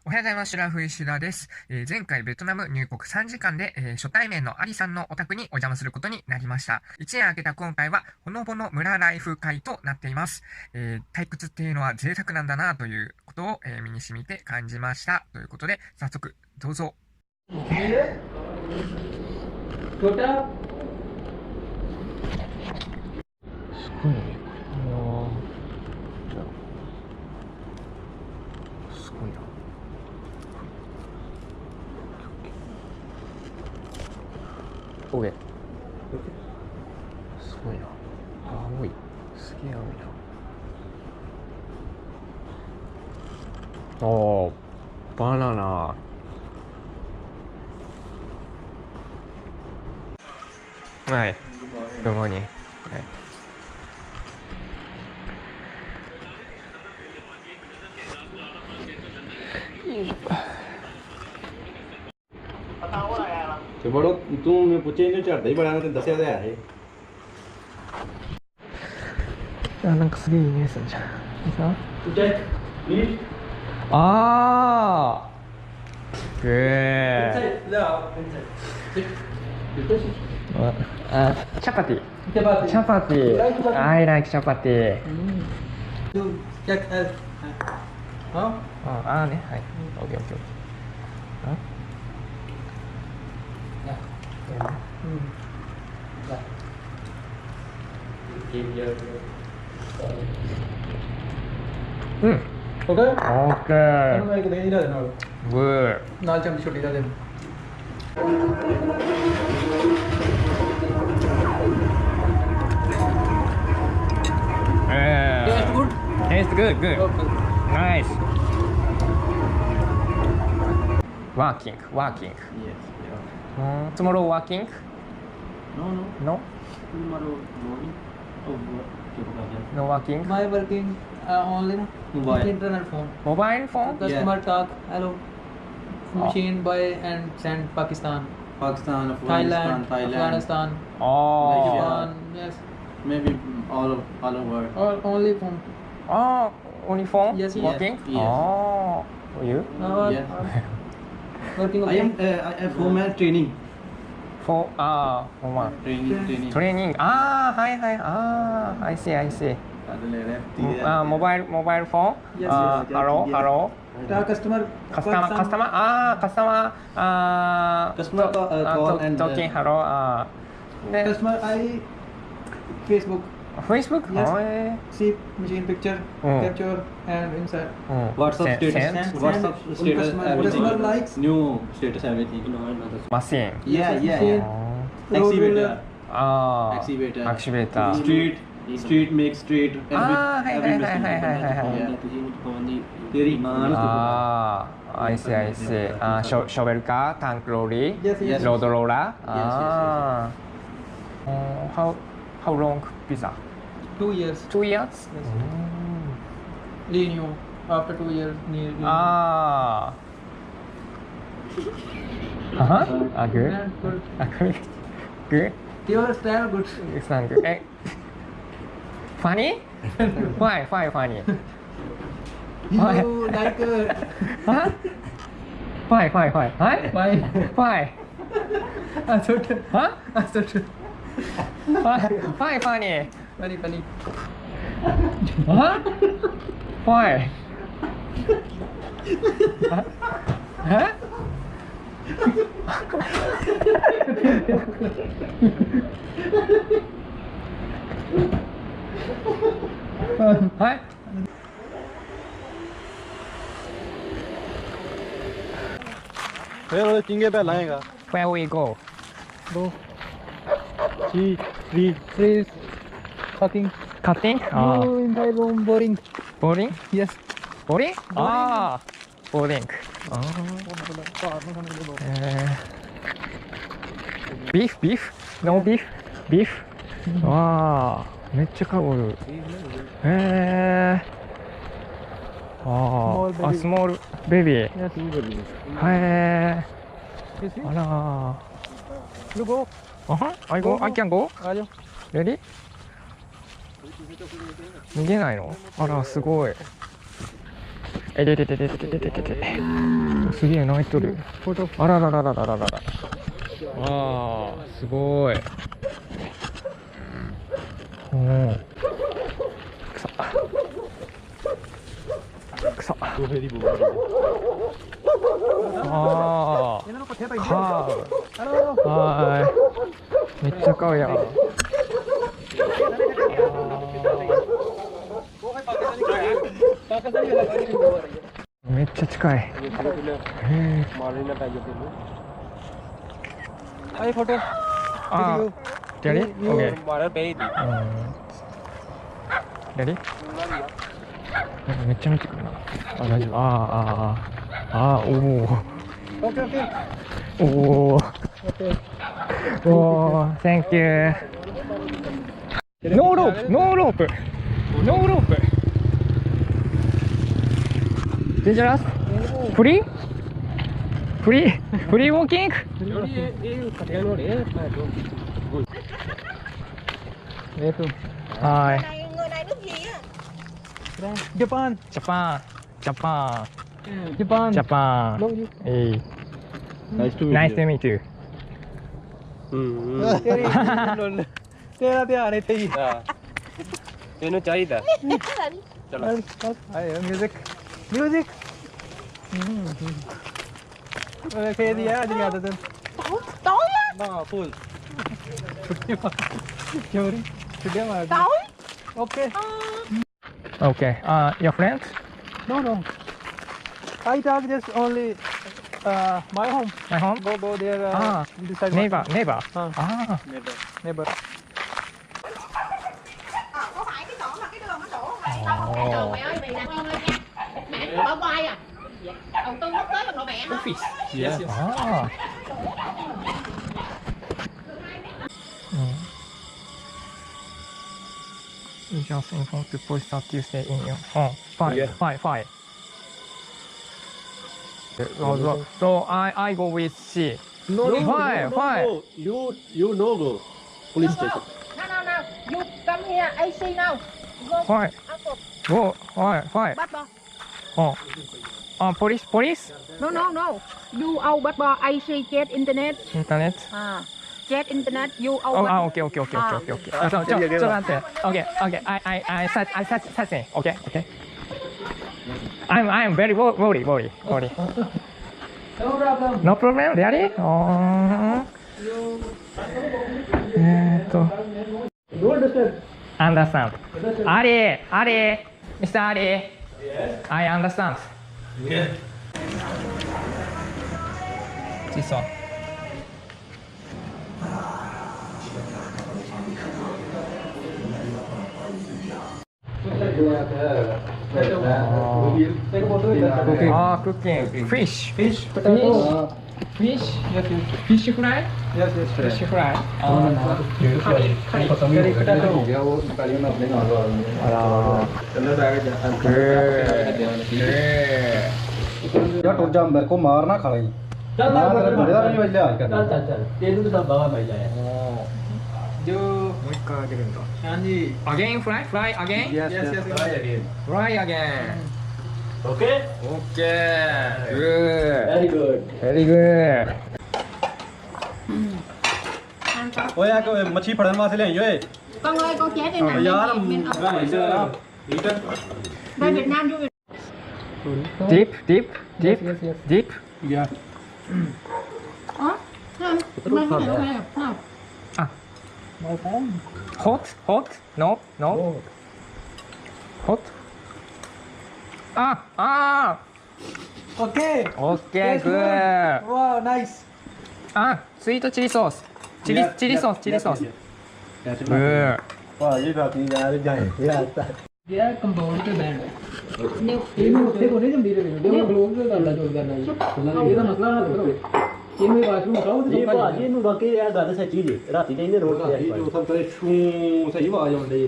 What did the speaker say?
おはようございます。シュラフ石田です。前回ベトナム入国3時間で、初対面のアリさんのお宅にお邪魔することになりました。一夜明けた今回はほのぼの村ライフ会となっています。退屈っていうのは贅沢なんだなということを、身に染みて感じました。ということで早速どうぞ。すごいね。すごいな。オーケー。すごいな。青い。すげえ青いな。おー、バナナ。はい。どうもに。はい。बड़ो तू मैं पूछे नहीं चढ़ता ही बड़ा ना तो 10,000 है なんかすげえいい匂いするじゃん。あー、グー。チャパティ。チャパティ。I like チャパティ。ああね、はい。オッケーオッケーオッケー。うん。オッケー。オッケー。グー。नाल चमची छोटी दा दे। Taste good. Taste good. Good. Nice. Working. Working. yes Tomorrow working? no No? tomorrow morning No working? My working only Mobile. internet phone. Mobile phone? Customer talk, hello. Machine buy and send Pakistan, Pakistan Thailand, Thailand Afghanistan, Oh. Pakistan. Yes. maybe all over Only phone. Oh, only phone? Yes, yes. Working? Yes. Oh. You? yes Working. I am home training For one. Training. Hi. I see. Mobile phone. Yes, Hello. Customer. Customer. Customer call and talking. Hello. Then Customer. I Facebook. Facebook. Yes. Oh. See machine picture, capture and inside. WhatsApp status Send. WhatsApp status Customer everything likes. new status everything Machine. yeah Road activator ruler. Activator. street make street every machine theory I see. Shovel car, tank lorry, Yes. road roller. Yes. How long visa? 2 years. 2 years? Renew after 2 years. Renew. Good. Good. Good. Your style good. It's not good. Funny? Why funny? Why? You like Huh? Why? Why? Why? I thought. Huh? I thought. Why funny? Very funny. Huh? Why? Huh? Huh? Where चिंगे पे लाएगा Where we go? Go. tree Please. Cutting. Cutting? No, inside room boring. Boarding? Yes. Boarding? Boarding. Beef? No beef? Beef? わあ、めっちゃかぶる。スモールベビー。Yes.あらー。Go. I can go? あじゃ。Ready? 逃げないの？あら、すごい。えでてててててててて。すげえ泣いとる。あらららららららら。ああ、すごい。おお。草。草。ああ。カーブ。はい。めっちゃ買うやん。めっちゃ近い。はい、フォト。あ、やり？オッケー。やり？めっちゃ見てくるな。あ、大丈夫。おお。おお。おお、Thank you。ノーロープ、ノーロープ、ノーロープ。デンジャラス？フリー？フリー？フリーウォーキング？はい。Japan. Japan. Japan. Japan. Japan. Hey. Nice to Nice to meet you. तेरा ध्यान इत्थे ही ਇਹਨੂੰ ਚਾਹੀਦਾ चलो आए music music फेर दिया आज नहीं आता tối á ਨਾ ਫੁੱਲ चोरी छुट्टियां मार tối okay Okay. Your friends? no I talk just only my home My home? go there beside Neighbor. Neighbor. Ah. neighbor có phải cái chỗ mà cái đường nó đổ này không phải đường mẹ ơi mày nè con ơi nha mẹ ở ngoài à đầu tư mất tới rồi mẹ hả yes You just inform to police that you stay in your home. Fine. Yeah. Fine. So I go with she. no Why? you no go police station no you come here I see now go Why? Go. Why? bắt bò Police? no you out bắt bò I see jet internet Internet? jet internet you out Okay. So, ちょっと待って。Okay. I such Okay. I'm very worried. No problem, really? Understand. Ali, Mr. Ali. I understand. This one. Cooking. Fish. potato Fish fry? yes Fish fry. curry potato या टूट जा मेरे को मारना खड़ा ही तेरे बड़े नहीं बज लिया चल तेनू तो सब बाबा मिल जाए जो もう一回揚げるんだ。हाँ जी Again fry again? yes Fry again. okay Okay. Good. good Very good. ओए यार कोई मच्छी पड़न वास्ते ले आइयो con ơi con chết đây nè यार mình ở đây Việt Nam vô Deep. Deep. या Ủa? Không, mang cái này đâu hay à? Không. Hot? No. Hot? okay Okay, good. wow nice Sweet chili sauce. Chili sauce. Good. वाह ये बात नहीं यार जाए यार यार कंपाउंड पे बैंड है ਇਹਨੂੰ ਉੱਤੇ ਕੋਨੇ ਜੰਦੀ ਰਹੇ ਨੇ ਉਹ ਗਲੋਬ ਦਾ ਕਰਦਾ ਜੋੜ ਕਰਨਾ ਇਹਦਾ ਮਸਲਾ ਹੱਲ ਕਰੋ ਇਹਨੂੰ ਵਾਸ਼ਰੂਮ ਖਾਓ ਤੇ ਭਾਜੀ ਇਹਨੂੰ ਬਾਕੀ ਇਹ ਗੱਲ ਸੱਚੀ ਜੀ ਰਾਤੀ ਕਹਿੰਦੇ ਰੋਡ ਤੇ जो सब करे छू सही आवाज आਉਂਦੀ